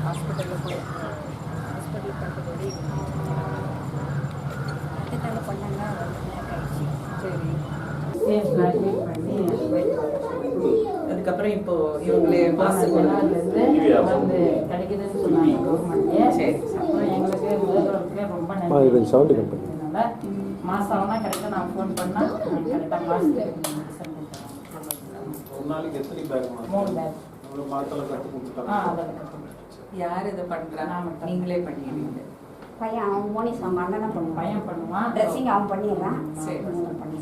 ஹாஸ்பிட்டலில் போய் ஹாஸ்பிட்டலுக்கு கட்டுப்படி பண்ணாங்க. சரி, அதுக்கப்புறம் இப்போ இவங்களே மாதத்துக்கு வந்து கிடைக்குதுன்னு சொன்னாங்க கவர்மெண்ட்லேயே. சரி, அப்புறம் எங்களுக்கு முதல்வருக்கு ரொம்ப நன்றி. மாதம் ஆனால் கரெக்டாக நான் ஃபோன் பண்ணால் கரெக்டாக மாதத்துக்கு ஒரு நாளைக்கு எத்தனை பேக்? 3 பேக். மாதத்தில் கட்டு கொடுத்துட்டாங்க. அதெல்லாம் கட்டு. யார் இதை பண்ணுறாங்க? நீங்களே பண்ணிடுவீங்க? பையன் அவன் மோனிஸ் அவங்க அண்ணன் பண்ணுவான். பையன் பண்ணுவான். ட்ரெஸ்ஸிங் அவன் பண்ணிடுறான். சரி, பண்ணி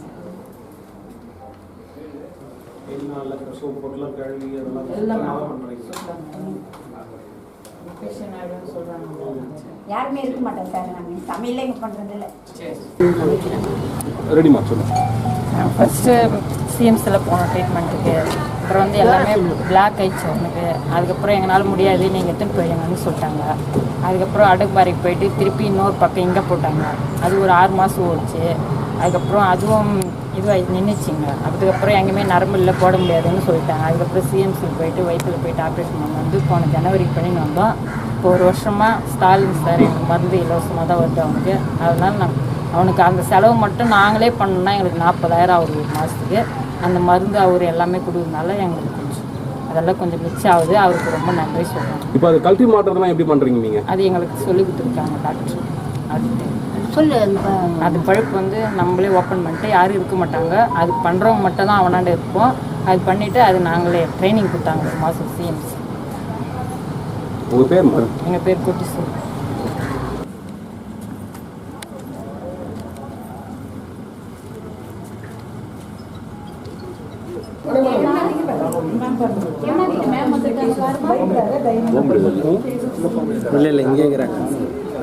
சோப்பு பொருள் கழுவி அதெல்லாம் எல்லாம் பண்ணுறீங்க. யாருமே இருக்க மாட்டேன் சார். நாங்கள் தமிழ்ல இங்கே பண்ணுறதில்ல. ரெடிமா சொல்லுங்கள். ஃபஸ்ட்டு சிஎம்சியில் போனோம் ட்ரீட்மெண்ட்டுக்கு. அப்புறம் வந்து எல்லாமே பிளாக் ஆயிடுச்சு அவனுக்கு. அதுக்கப்புறம் எங்களால் முடியாது, நீங்கள் எடுத்துன்னு போயிடுங்கன்னு சொல்லிட்டாங்க. அதுக்கப்புறம் அடுக்குபாறைக்கு போயிட்டு திருப்பி இன்னொரு பக்கம் இங்கே போட்டாங்க. அது ஒரு 6 மாதம் ஓடிச்சு. அதுக்கப்புறம் அதுவும் இதுவாக நின்றுச்சிங்க. அதுக்கப்புறம் எங்கேயுமே நரம்பு இல்லை, போட முடியாதுன்னு சொல்லிட்டாங்க. அதுக்கப்புறம் சிஎம்சிக்கு போயிட்டு வயிற்றில் போயிட்டு ஆப்ரேஷன் பண்ண வந்து போன ஜனவரிக்கு பண்ணின்னு வந்தோம். இப்போ 1 வருஷமாக ஸ்டாலின் சார் எங்களுக்கு மருந்து இலவசமாக தான் வருது அவனுக்கு. அதனால் அவனுக்கு அந்த செலவு மட்டும் நாங்களே பண்ணோம்னா எங்களுக்கு 40,000 ஆகுது ஒரு மாதத்துக்கு. அந்த மருந்து அவர் எல்லாமே கொடுக்குறதுனால எங்களுக்கு அதெல்லாம் கொஞ்சம் மிச்சம் ஆகுது. அவருக்கு ரொம்ப நன்றி சொல்கிறேன். இப்போ அது கல்வி மாற்றதெல்லாம் எப்படி பண்ணுறீங்க நீங்கள்? அது எங்களுக்கு சொல்லி கொடுத்துருக்காங்க டாக்டர். சொல்லு. அது பழுப்பு வந்து நம்மளே ஓப்பன் பண்ணிட்டு யாரும் இருக்க மாட்டாங்க. அது பண்ணுறவங்க மட்டும் தான் அவனாண்ட இருப்போம். அது பண்ணிவிட்டு அது நாங்களே ட்ரைனிங் கொடுத்தாங்க 1 மாதம் சிஎம்சி. உங்கள் பேர்? எங்கள் பேர் குட்டிசு. இல்லை இங்கே இருக்கிறாங்க.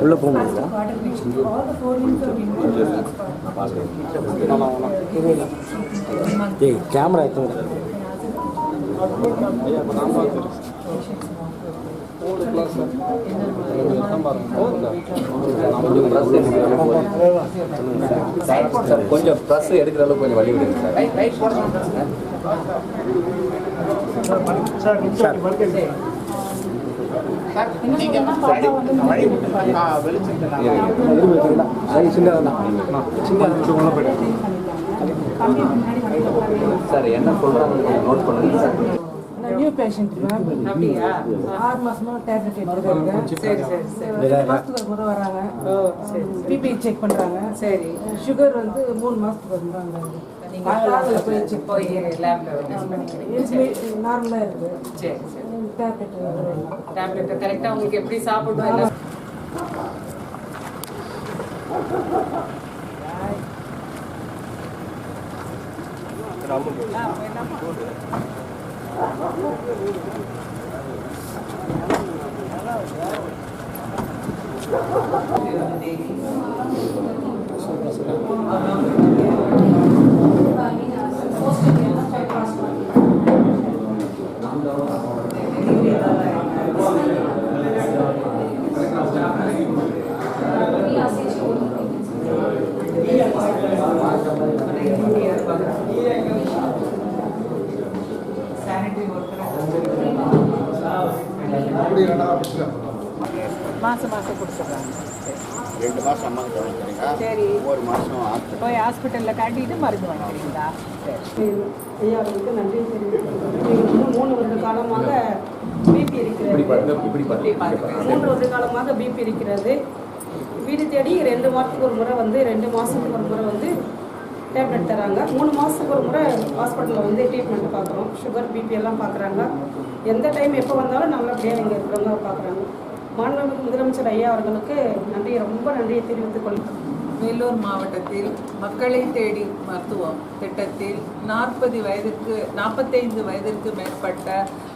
உள்ளே போக முடியுதா? ஏய் கேமரா எடுத்து கொஞ்சம் ப்ளஸ் எடுக்கிற அளவுக்கு கொஞ்சம் வழி விடுங்க சார். சார் என்ன சொல்றாங்க நோட் பண்ணுங்க சார். New patient ma'am. அப்படியா? 6 மாசமா டேப்லெட் எடுத்துருக்காங்க. சரி சரி சரி. மாசத்துக்கு ஒரு முறை வராங்க. ஓ சரி. பிபி செக் பண்றாங்க. சரி. சுகர் வந்து 3 மாசத்துக்கு வந்தாங்க. நீங்கள் போய் செக் போய் லேபில் டெஸ்ட் பண்ணிக்கிறீங்க. நார்மலாக இருக்குது. சரி சரி. டேப்லெட் கரெக்டாக உங்களுக்கு எப்படி சாப்பிடணும் மாதம் கொடுத்துட்றாங்க. 2 மாதம் அம்மாவுக்கு தரீங்க. சரி. 1 மாதம் போய் ஹாஸ்பிட்டலில் காட்டிட்டு மருந்து வாங்கிக்கிறீங்களா? சரி. ஐயாவுக்கு நன்றி தெரிவித்துக் 3 வருட காலமாக பிபி இருக்கிறது. 3 வருட காலமாக பிபி இருக்கிறது. வீடு தேடி 2 வாரத்துக்கு ஒரு முறை வந்து 2 மாதத்துக்கு ஒரு முறை வந்து டேப்லெட் தராங்க. 3 மாதத்துக்கு ஒரு முறை ஹாஸ்பிட்டலில் வந்து ட்ரீட்மெண்ட் பார்க்குறோம். சுகர் பிபி எல்லாம் பார்க்குறாங்க. எந்த டைம் எப்போ வந்தாலும் நல்லபடியாக இங்கே இருக்கிறவங்க பார்க்குறாங்க. மாண்புமிகு முதலமைச்சர் ஐயா அவர்களுக்கு நன்றி, ரொம்ப நன்றியை தெரிவித்துக் கொள்கிறேன். வேலூர் மாவட்டத்தில் மக்களை தேடி மருத்துவம் திட்டத்தில் 45 வயதிற்கு மேற்பட்ட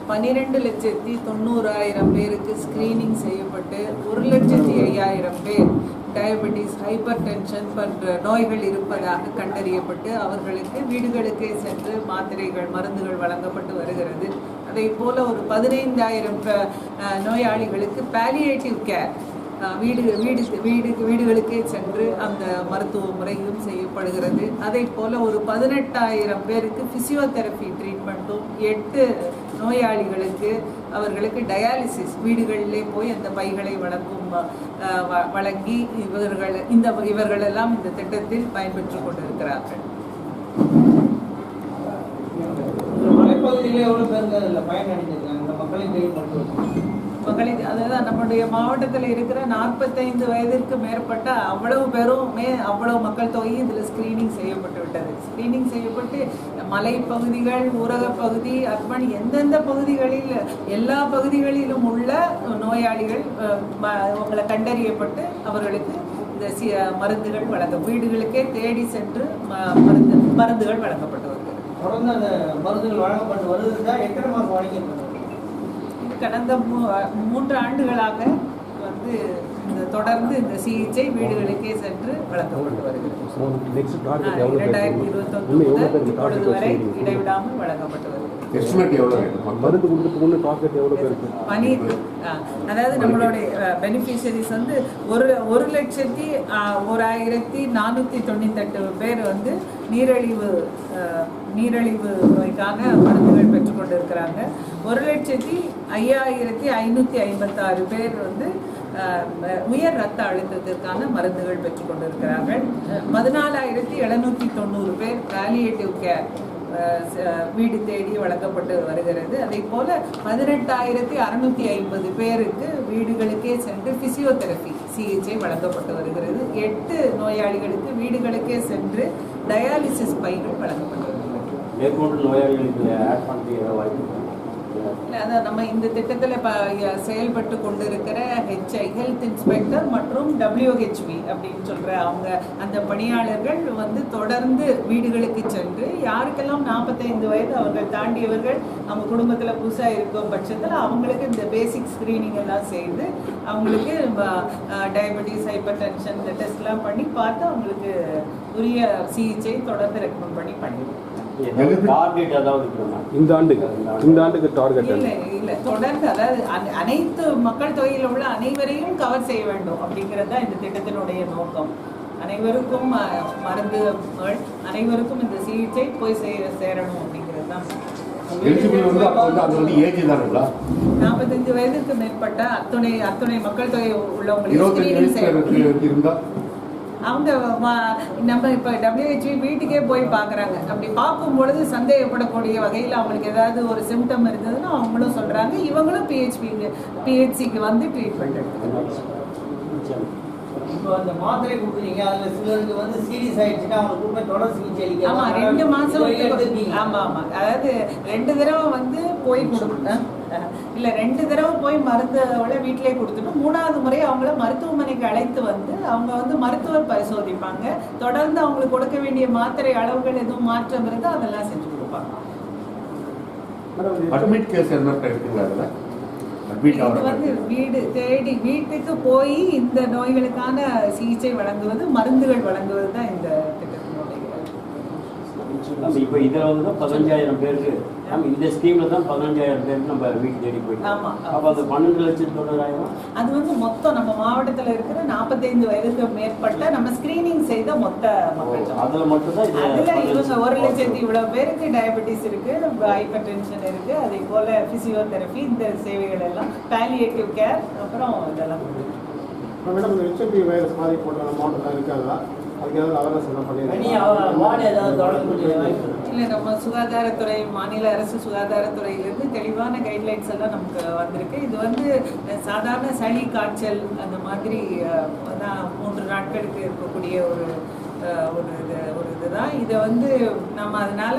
12,90,000 பேருக்கு ஸ்கிரீனிங் செய்யப்பட்டு 1,05,000 பேர் டயபெட்டிஸ், ஹைப்பர் டென்ஷன் போன்ற நோய்கள் இருப்பதாக கண்டறியப்பட்டு அவர்களுக்கு வீடுகளுக்கே சென்று மாத்திரைகள், மருந்துகள் வழங்கப்பட்டு வருகிறது. அதே போல் ஒரு 15,000 நோயாளிகளுக்கு பாலியேட்டிவ் கேர் வீடுகளுக்கே சென்று அந்த மருத்துவ முறையும் செய்யப்படுகிறது. அதே போல் ஒரு 18,000 பேருக்கு ஃபிசியோதெரப்பி ட்ரீட்மெண்ட்டும், 8 நோயாளிகளுக்கு அவர்களுக்கு டயாலிசிஸ் வீடுகளிலே போய் அந்த பைகளை வழங்கி இவர்களெல்லாம் இந்த திட்டத்தில் பயன்பெற்று கொண்டிருக்கிறார்கள். மலைப்பகுதியிலே எவ்வளோ பேருக்கு பயனடைஞ்சிருக்காங்க இந்த மக்களின் கை மருத்துவம்? அதாவது நம்முடைய மாவட்டத்தில் இருக்கிற 45 வயதிற்கு மேற்பட்ட அவ்வளவு பேருமே அவ்வளவு மக்கள் தொகை இதில் ஸ்கிரீனிங் செய்யப்பட்டு விட்டது. ஸ்கிரீனிங் செய்யப்பட்டு மலைப்பகுதிகள், ஊரகப் பகுதி, அர்பன் எந்தெந்த பகுதிகளில் எல்லா பகுதிகளிலும் உள்ள நோயாளிகள் அவங்களை கண்டறியப்பட்டு அவர்களுக்கு இந்த மருந்துகள் வீடுகளுக்கே தேடி சென்று மருந்துகள் வழங்கப்பட்டு வருகிறது. தொடர்ந்து அந்த மருந்துகள் வழங்கப்பட்டு வருதுன்னா எத்தனை மாதம் வழங்கப்பட்டது? கடந்த 3 ஆண்டுகளாக தொடர்ந்து இந்த சிகிச்சை வீடுகளுக்கே சென்று வழங்கப்பட்டு வருகிறது. 2021 முதல் இப்பொழுது வரை இடைவிடாமல் வழங்கப்பட்டு வருகிறது. அதாவது நம்மளுடைய பெனிஃபிஷரிஸ் 1,01,498 பேர் நீரிழிவு நோய்க்கான மருந்துகள் பெற்றுக்கொண்டிருக்கிறாங்க. 1,05,556 பேர் உயர் ரத்த அழுத்தத்திற்கான மருந்துகள் பெற்றுக்கொண்டிருக்கிறார்கள். 14,790 பேர் பாலியேட்டிவ் கேர் வீடு தேடி வழங்கப்பட்டு வருகிறது. அதே போல 18,650 பேருக்கு வீடுகளுக்கே சென்று பிசியோதெரப்பி சிகிச்சை வழங்கப்பட்டு வருகிறது. 8 நோயாளிகளுக்கு வீடுகளுக்கே சென்று டயாலிசிஸ் பைகள் வழங்கப்பட்டு வருகிறது. அதான் நம்ம இந்த திட்டத்தில் செயல்பட்டு கொண்டிருக்கிற ஹெல்த் இன்ஸ்பெக்டர் மற்றும் WHV அப்படின்னு சொல்கிற அந்த பணியாளர்கள் தொடர்ந்து வீடுகளுக்கு சென்று யாருக்கெல்லாம் 45 வயது அவர்கள் தாண்டியவர்கள் அவங்க குடும்பத்தில் புதுசாக இருக்கும் பட்சத்தில் அவங்களுக்கு இந்த பேசிக் ஸ்க்ரீனிங் எல்லாம் செய்து அவங்களுக்கு டயபெட்டிஸ், ஹைப்பர் டென்ஷன் இந்த டெஸ்ட்லாம் பண்ணி பார்த்து அவங்களுக்கு உரிய சிகிச்சை தொடர்ந்து ரெக்கமெண்ட் பண்ணிடுவோம். இந்த ஆண்டுக்கு டார்கெட் இல்ல தொடர்ந்து அதாவது அனைத்து மக்கள் தொகையில் உள்ள அனைவரையும் கவர் செய்ய வேண்டும் அப்படிங்கிறது தான் இந்த திட்டத்தினுடைய நோக்கம். அனைவருக்கும் மருந்துகள், அனைவருக்கும் இந்த சிகிச்சை போய் சேரணும் அப்படிங்கிறது தான். 45 வயதுக்கு மேற்பட்ட அத்துணை மக்கள் தொகை உள்ளவங்களுக்கு அவங்க நம்ம இப்போ WHV வீட்டுக்கே போய் பார்க்குறாங்க. அப்படி பார்க்கும் பொழுது சந்தேகப்படக்கூடிய வகையில் அவங்களுக்கு ஏதாவது ஒரு சிம்டம் இருந்ததுன்னா அவங்களும் சொல்கிறாங்க. இவங்களும் PHCக்கு ட்ரீட்மெண்ட் எடுத்துக்கிறாங்க. இப்போ அந்த மாத்திரை கொடுக்குறீங்க, அதில் சிலருக்கு சீரியஸ் ஆயிடுச்சுன்னா அவங்களுக்கு தொடர் சிகிச்சை அளிக்க. ஆமாம், 2 மாதம். ஆமாம், அதாவது 2 தடவை போய் கொடுக்கணும். இல்லை 2 தடவை போய் மருந்தோட வீட்டிலே கொடுத்துட்டு 3ஆவது முறை அவங்கள மருத்துவமனைக்கு அழைத்து அவங்க மருத்துவர் பரிசோதிப்பாங்க. தொடர்ந்து அவங்களுக்கு கொடுக்க வேண்டிய மாத்திரை அளவுகள் எதுவும் மாற்றம் இருந்தால் அதெல்லாம் செஞ்சு கொடுப்பாங்க. வீடு தேடி வீட்டுக்கு போய் இந்த நோய்களுக்கான சிகிச்சை வழங்குவது, மருந்துகள் வழங்குவது தான் இந்த திட்டத்தினுடைய. இப்போ இதில் 15,000 பேருக்கு இந்த ஸ்கீம்ல தான் 15,000 பேருக்கு நம்ம வீட்டு தேடி போயிட்டோம். ஆமாம், அப்போ அது 12,00,000 அது மொத்தம் நம்ம மாவட்டத்தில் இருக்கிற 45 வயதுக்கு மேற்பட்ட நம்ம ஸ்கிரீனிங் செய்த மொத்த மக்கள். அதில் மட்டும்தான் இவங்க 1,00,000 இவ்வளவு பேருக்கு டயபெட்டிஸ் இருக்கு, ஹைப்பர் டென்ஷன் இருக்கு, அதே போல பிசியோதெரப்பி, இந்த சேவைகள் எல்லாம், பாலியேட்டிவ் கேர், அப்புறம் இதெல்லாம். மேடம், HIV வைரஸ் மாதிரி போன்ற மாவட்டத்தில் இருக்காங்களா? இல்லை, நம்ம சுகாதாரத்துறை, மாநில அரசு சுகாதாரத்துறையிலிருந்து தெளிவான கைட்லைன்ஸ் எல்லாம் நமக்கு வந்திருக்கு. இது சாதாரண சளி, காய்ச்சல் அந்த மாதிரி 3 நாட்களுக்கு இருக்கக்கூடிய ஒரு இதுதான். இதை நம்ம அதனால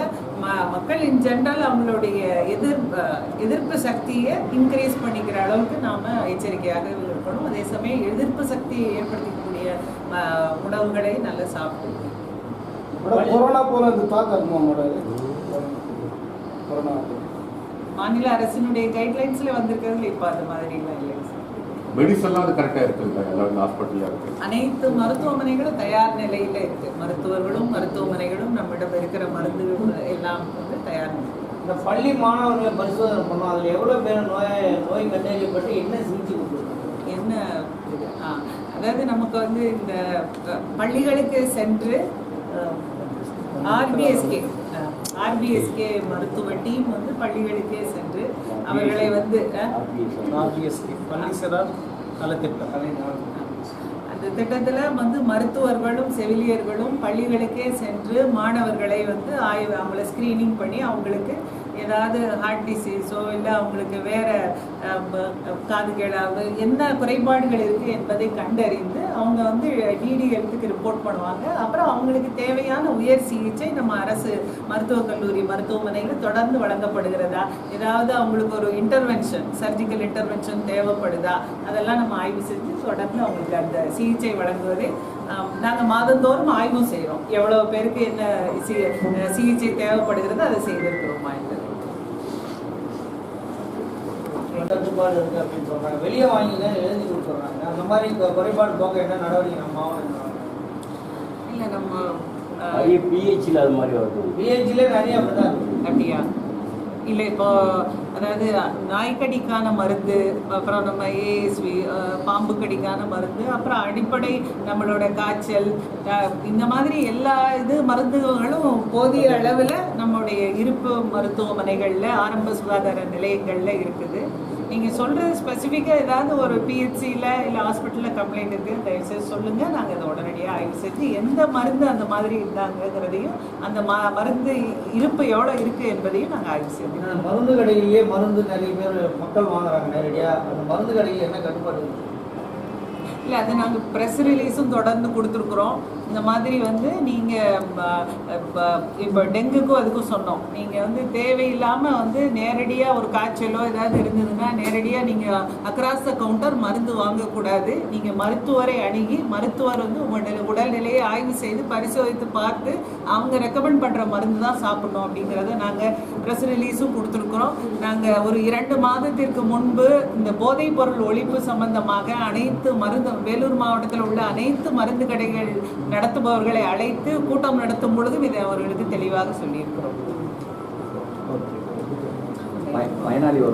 மக்கள் இன் ஜென்ரல் அவங்களுடைய எதிர்ப்பு சக்தியை இன்க்ரீஸ் பண்ணிக்கிற அளவுக்கு நாம் எச்சரிக்கையாக இருக்கணும். அதே சமயம் எதிர்ப்பு சக்தியை ஏற்படுத்தக்கூடிய உணவுகளை நல்லா சாப்பிட்டு. கொரோனா போல தாக்கம் மாநில அரசினுடைய கைட்லைன்ஸ்ல வந்திருக்கிறதுல இப்போ அந்த மாதிரிலாம் இல்லை. அனைத்து மருத்துவமனைகளும் தயார் நிலையில இருக்கு. மருத்துவர்களும் மருத்துவமனைகளும் நம்மிடம் இருக்கிற மருந்துகள் எல்லாம் தயார் நிலை. இந்த பள்ளி மாணவர்களை பரிசோதனை பண்ணோம், அதில் எவ்வளோ பேர் நோய் கண்டறியப்பட்டு என்ன சிகிச்சை கொடுத்துருக்காங்க? என்ன அதாவது நமக்கு வந்து இந்த பள்ளிகளுக்கு சென்று ஆர்பிஎஸ்கே மருத்துவ டீம் வந்து பள்ளிகளுக்கே சென்று அவர்களை வந்து அந்த திட்டத்தில் வந்து மருத்துவர்களும் செவிலியர்களும் பள்ளிகளுக்கே சென்று மாணவர்களை வந்து அவங்கள ஸ்க்ரீனிங் பண்ணி அவங்களுக்கு ஏதாவது ஹார்ட் டிசீஸோ இல்லை அவங்களுக்கு வேற காது கேளாவது என்ன குறைபாடுகள் இருக்குது என்பதை கண்டறிந்து அவங்க வந்து டிடிஎல்க்கு ரிப்போர்ட் பண்ணுவாங்க. அப்புறம் அவங்களுக்கு தேவையான உயர் சிகிச்சை நம்ம அரசு மருத்துவக் கல்லூரி மருத்துவமனையில் தொடர்ந்து வழங்கப்படுகிறதா, ஏதாவது அவங்களுக்கு ஒரு இன்டர்வென்ஷன் சர்ஜிக்கல் இன்டர்வென்ஷன் தேவைப்படுதா, அதெல்லாம் நம்ம ஆய்வு செஞ்சு தொடர்ந்து அவங்களுக்கு அந்த சிகிச்சை வழங்குவதை நாங்கள் மாதந்தோறும் ஆய்வும் செய்கிறோம். எவ்வளோ பேருக்கு என்ன சிகிச்சை தேவைப்படுகிறது அதை செய்திருக்கிறோம். தட்டுப்பாடு இருக்கு அப்படின்னு சொல்றாங்க, வெளியே வாங்கி தான் எழுதி கொடுத்துட்றாங்க. அந்த மாதிரி குறைபாடு போக என்ன நடவடிக்கை நம்ம இல்லை நம்ம நிறைய பிஹெச்சில் அது மாதிரி வருது. பிஹெச்ல நிறைய அப்படிதான் அப்படியா? இல்லை இப்போ அதாவது நாய்க்கடிக்கான மருந்து, அப்புறம் நம்ம ஏஎஸ்வி பாம்பு கடிக்கான மருந்து, அப்புறம் அடிப்படை நம்மளோட காய்ச்சல், இந்த மாதிரி எல்லா மருந்துகளும் போதிய அளவில் நம்மளுடைய இருப்பு மருத்துவமனைகளில் ஆரம்ப சுகாதார நிலையங்களில் இருக்குது. நீங்கள் சொல்கிறது ஸ்பெசிஃபிக்காக ஏதாவது ஒரு பிஹெச்சியில் இல்லை ஹாஸ்பிட்டலில் கம்ப்ளைண்ட் இருக்குது, தயவுசெய்து சொல்லுங்கள். நாங்கள் அதை உடனடியாக ஆய்வு செஞ்சு எந்த மருந்து அந்த மாதிரி இருந்தாங்கிறதையும் அந்த மருந்து இருப்பு எவ்வளோ இருக்குது என்பதையும் நாங்கள் ஆய்வு செய்வோம். மருந்து கடையிலேயே மருந்து நிறைய பேர் மக்கள் வாங்குறாங்க நேரடியாக. அந்த மருந்து கடையில் என்ன கட்டுப்பாடு? இல்லை, அது நாங்கள் ப்ரெஸ் ரிலீஸும் தொடர்ந்து கொடுத்துருக்குறோம். இந்த மாதிரி வந்து நீங்கள் இப்போ டெங்குக்கும் அதுக்கும் சொன்னோம், நீங்கள் வந்து தேவையில்லாமல் வந்து நேரடியாக ஒரு காய்ச்சலோ ஏதாவது இருந்ததுன்னா நேரடியாக நீங்கள் அக்ராஸ் த கவுண்டர் மருந்து வாங்கக்கூடாது. நீங்கள் மருத்துவரை அணுகி மருத்துவர் வந்து உங்களுடைய உடல்நிலையை ஆய்வு செய்து பரிசோதித்து பார்த்து அவங்க ரெக்கமெண்ட் பண்ணுற மருந்து தான் சாப்பிடணும் அப்படிங்கிறத நாங்கள் ப்ரெஸ் ரிலீஸும் கொடுத்துருக்குறோம். நாங்கள் ஒரு 2 மாதத்திற்கு முன்பு இந்த போதைப் பொருள் ஒழிப்பு சம்பந்தமாக அனைத்து மருந்து வேலூர் மாவட்டத்தில் உள்ள அனைத்து மருந்து கடைகள் நடத்துபவர்களை அழைத்து கூட்டம் நடத்தும் பொழுதும் இதை அவர்களுக்கு தெளிவாக சொல்லியிருக்கிறோம். பயனாளி